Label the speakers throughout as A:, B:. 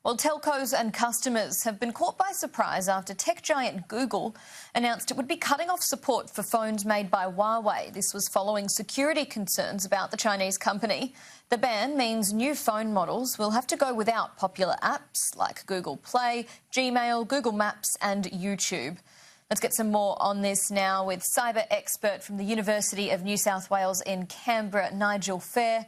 A: Well, telcos and customers have been caught by surprise after tech giant Google announced it would be cutting off support for phones made by Huawei. This was following security concerns about the Chinese company. The ban means new phone models will have to go without popular apps like Google Play, Gmail, Google Maps and YouTube. Let's get some more on this now with cyber expert from the University of New South Wales in Canberra, Nigel Fair.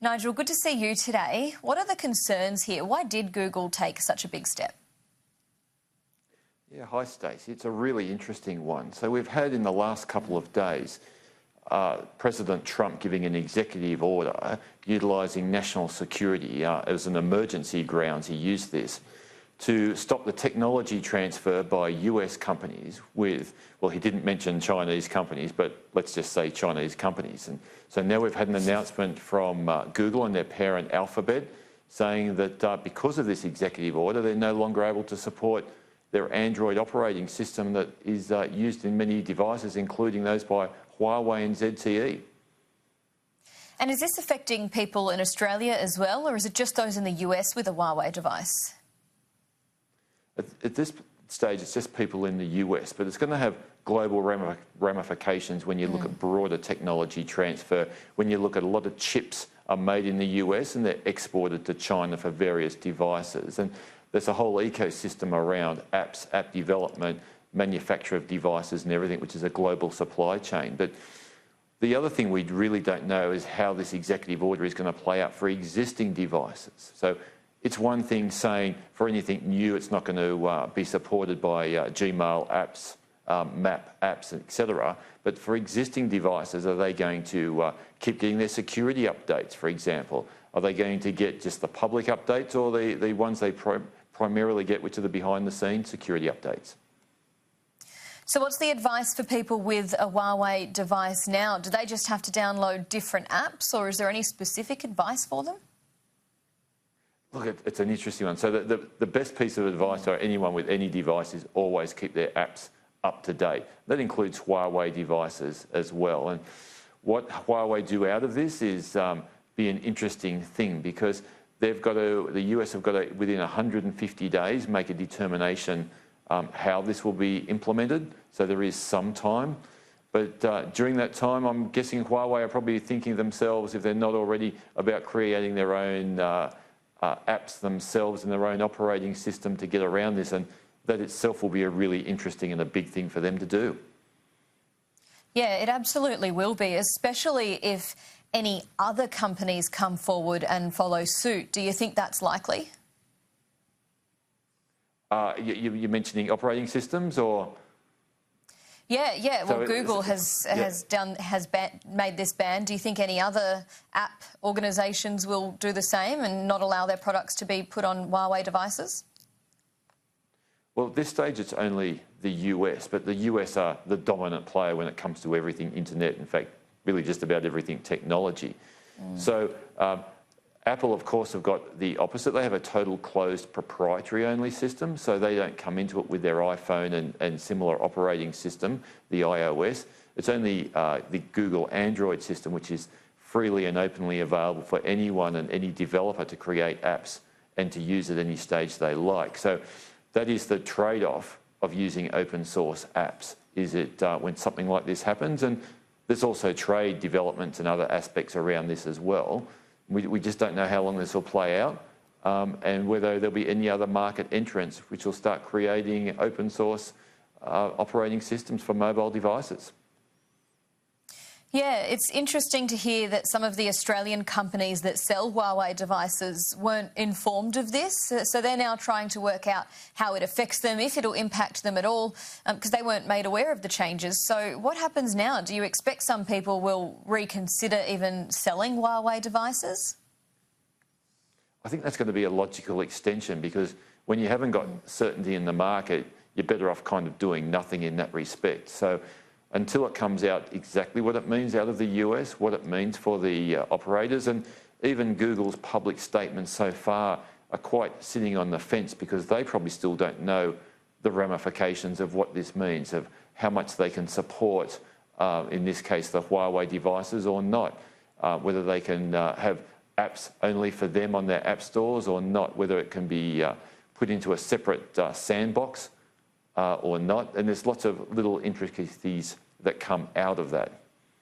A: Nigel, good to see you today. What are the concerns here? Why did Google take such a big step?
B: Yeah, hi Stacey. It's a really interesting one. So we've had in the last couple of days President Trump giving an executive order utilising national security as an emergency grounds. He used this to stop the technology transfer by US companies with, well, he didn't mention Chinese companies, but let's just say Chinese companies. And so now we've had an announcement from Google and their parent Alphabet saying that because of this executive order, they're no longer able to support their Android operating system that is used in many devices, including those by Huawei and ZTE.
A: And is this affecting people in Australia as well, or is it just those in the US with a Huawei device?
B: At this stage, it's just people in the US, but it's going to have global ramifications when you look at broader technology transfer, when you look at a lot of chips are made in the US and they're exported to China for various devices. And there's a whole ecosystem around apps, app development, manufacture of devices and everything, which is a global supply chain. But the other thing we really don't know is how this executive order is going to play out for existing devices. So it's one thing saying for anything new, it's not going to be supported by Gmail apps, map apps, etc. But for existing devices, are they going to keep getting their security updates, for example? Are they going to get just the public updates or the ones they primarily get, which are the behind-the-scenes security updates?
A: So what's the advice for people with a Huawei device now? Do they just have to download different apps, or is there any specific advice for them?
B: Look, it's an interesting one. So the best piece of advice for anyone with any device is always keep their apps up to date. That includes Huawei devices as well. And what Huawei do out of this is be an interesting thing, because the US have got to, within 150 days, make a determination how this will be implemented. So there is some time. But during that time, I'm guessing Huawei are probably thinking themselves, if they're not already, about creating their own apps themselves and their own operating system to get around this, and that itself will be a really interesting and a big thing for them to do.
A: Yeah, it absolutely will be, especially if any other companies come forward and follow suit. Do you think that's likely?
B: You're mentioning operating systems, or?
A: Yeah. Well, Google has made this ban. Do you think any other app organisations will do the same and not allow their products to be put on Huawei devices?
B: Well, at this stage, it's only the US, but the US are the dominant player when it comes to everything internet. In fact, really just about everything technology. So Apple, of course, have got the opposite. They have a total closed proprietary-only system, so they don't come into it with their iPhone and similar operating system, the iOS. It's only the Google Android system, which is freely and openly available for anyone and any developer to create apps and to use at any stage they like. So that is the trade-off of using open-source apps, is it when something like this happens. And there's also trade developments and other aspects around this as well. We just don't know how long this will play out and whether there'll be any other market entrants which will start creating open source operating systems for mobile devices.
A: Yeah, it's interesting to hear that some of the Australian companies that sell Huawei devices weren't informed of this. So they're now trying to work out how it affects them, if it'll impact them at all, because they weren't made aware of the changes. So what happens now? Do you expect some people will reconsider even selling Huawei devices?
B: I think that's going to be a logical extension, because when you haven't got certainty in the market, you're better off kind of doing nothing in that respect. So until it comes out exactly what it means out of the US, what it means for the operators, and even Google's public statements so far are quite sitting on the fence, because they probably still don't know the ramifications of what this means, of how much they can support, in this case, the Huawei devices or not, whether they can have apps only for them on their app stores or not, whether it can be put into a separate sandbox or not. And there's lots of little intricacies that come out of that.